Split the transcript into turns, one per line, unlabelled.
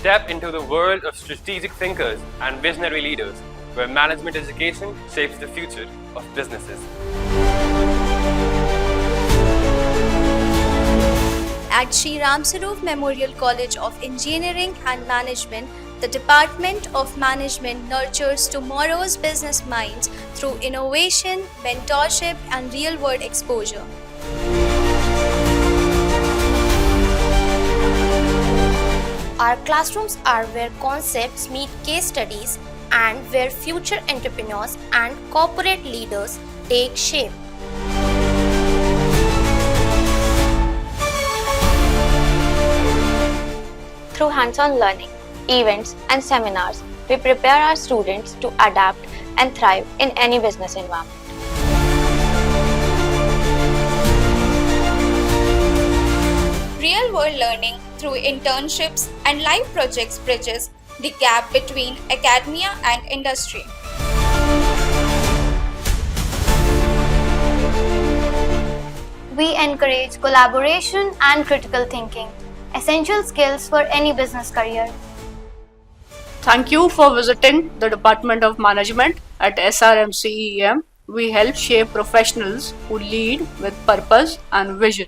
Step into the world of strategic thinkers and visionary leaders, where management education shapes the future of businesses.
At Sri Ramsaroop Memorial College of Engineering and Management, the Department of Management nurtures tomorrow's business minds through innovation, mentorship, and real-world exposure.
Our classrooms are where concepts meet case studies and where future entrepreneurs and corporate leaders take shape. Through hands-on learning, events, and seminars, we prepare our students to adapt and thrive in any business environment.
Real-world learning through internships and live projects bridges the gap between academia and industry.
We encourage collaboration and critical thinking, essential skills for any business career.
Thank you for visiting the Department of Management at SRMCEM. We help shape professionals who lead with purpose and vision.